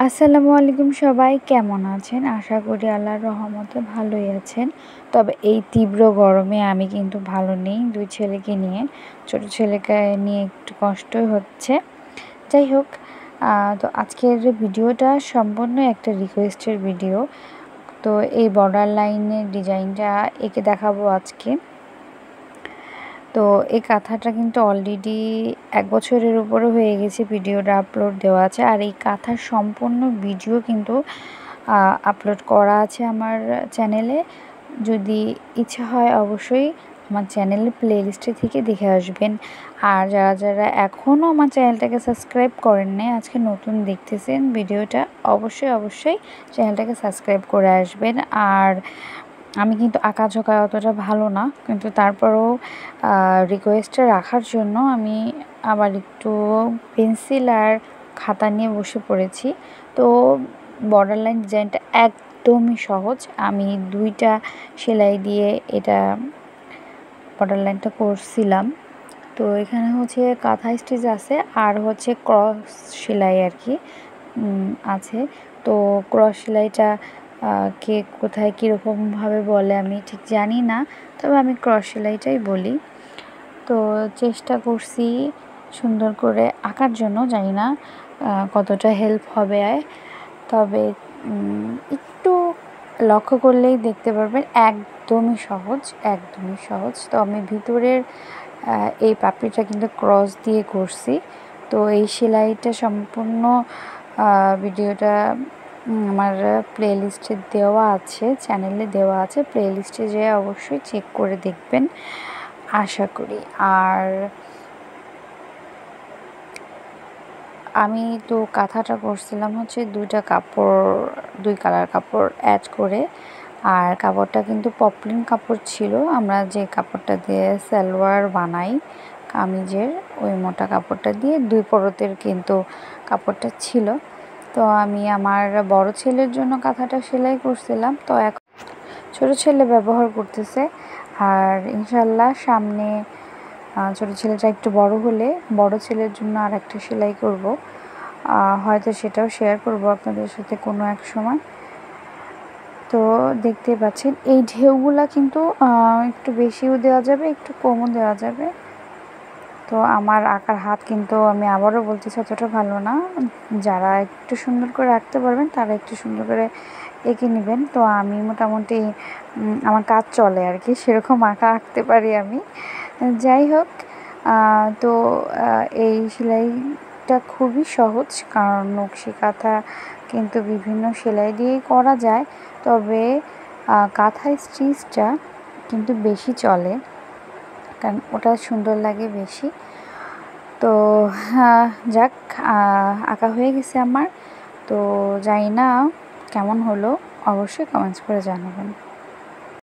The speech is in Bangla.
আসসালামু আলাইকুম, সবাই কেমন আছেন? আশা করি আল্লাহর রহমতে ভালোই আছেন। তবে এই তীব্র গরমে আমি কিন্তু ভালো নেই। 2 ছেলেকে নিয়ে, ছোট ছেলেকে নিয়ে একটু কষ্টই হচ্ছে। যাই হোক, তো আজকের ভিডিওটা সম্পূর্ণ একটা রিকোয়েস্টের ভিডিও। তো এই বর্ডার লাইনের ডিজাইনটা এঁকে দেখাবো আজকে। তো এই কাঁথাটা কিন্তু অলরেডি 1 বছরের উপরে হয়ে গেছে, ভিডিওটা আপলোড দেওয়া আছে। আর এই কাঁথার সম্পূর্ণ ভিডিও কিন্তু আপলোড করা আছে আমার চ্যানেলে। যদি ইচ্ছা হয় অবশ্যই আমার চ্যানেলের প্লেলিস্টে থেকে দেখে আসবেন। আর যারা এখনও আমার চ্যানেলটাকে সাবস্ক্রাইব করেন নাই, আজকে নতুন দেখতেছেন ভিডিওটা, অবশ্যই চ্যানেলটাকে সাবস্ক্রাইব করে আসবেন। আর আমি কিন্তু আঁকাঝোঁকায় অতটা ভালো না, কিন্তু তারপরেও রিকোয়েস্টে রাখার জন্য আমি আবার একটু পেন্সিল আর খাতা নিয়ে বসে পড়েছি। তো বর্ডার লাইন ডিজাইনটা একদমই সহজ। আমি 2টা সেলাই দিয়ে এটা বর্ডার লাইনটা করছিলাম। তো এখানে হচ্ছে কাঁথা স্টিচ আছে আর হচ্ছে ক্রস সেলাই আর কি আছে। তো ক্রস সেলাইটা কে কোথায় কীরকমভাবে বলে আমি ঠিক জানি না, তবে আমি ক্রস সেলাইটাই বলি। তো চেষ্টা করছি সুন্দর করে আঁকার জন্য, জানি না কতটা হেল্প হবে। তবে একটু লক্ষ্য করলেই দেখতে পারবেন একদমই সহজ। তো আমি ভিতরের এই পাপড়িটা কিন্তু ক্রস দিয়ে করছি। তো এই সেলাইটা সম্পূর্ণ ভিডিওটা আমার প্লেলিস্টে দেওয়া আছে, চ্যানেলে দেওয়া আছে। প্লেলিস্টে যেয়ে অবশ্যই চেক করে দেখবেন আশা করি। আর আমি তো কাঁথাটা করছিলাম হচ্ছে 2টা কাপড়, 2 কালার কাপড় অ্যাড করে। আর কাপড়টা কিন্তু পপলিন কাপড় ছিল, আমরা যে কাপড়টা দিয়ে সালোয়ার বানাই কামিজের, ওই মোটা কাপড়টা দিয়ে 2 পরতের কিন্তু কাপড়টা ছিল। তো আমি আমার বড় ছেলের জন্য কাঁথাটা সেলাই করছিলাম। তো এখন ছোট ছেলে ব্যবহার করতেছে। আর ইনশাল্লাহ সামনে ছোটো ছেলেটা একটু বড় হলে বড় ছেলের জন্য আর একটা সেলাই করব, হয়তো সেটাও শেয়ার করব আপনাদের সাথে কোনো এক সময়। তো দেখতে পাচ্ছেন এই ঢেউগুলা কিন্তু একটু বেশিও দেওয়া যাবে, একটু কমও দেওয়া যাবে। তো আমার আঁকার হাত কিন্তু, আমি আবারও বলতেছি, অতটা ভালো না। যারা একটু সুন্দর করে আঁকতে পারবেন তারা একটু সুন্দর করে এঁকে নেবেন। তো আমি মোটামুটি আমার কাজ চলে আর কি, সেরকম আঁকা আঁকতে পারি আমি। যাই হোক, তো এই সেলাইটা খুবই সহজ, কারণ নকশি কাঁথা কিন্তু বিভিন্ন সেলাই দিয়েই করা যায়। তবে কাঁথা স্টিচটা কিন্তু বেশি চলে, কারণ ওটা সুন্দর লাগে বেশি। তো যাক, আঁকা হয়ে গেছে আমার। তো জানি না কেমন হলো, অবশ্যই কমেন্টস করে জানাবেন।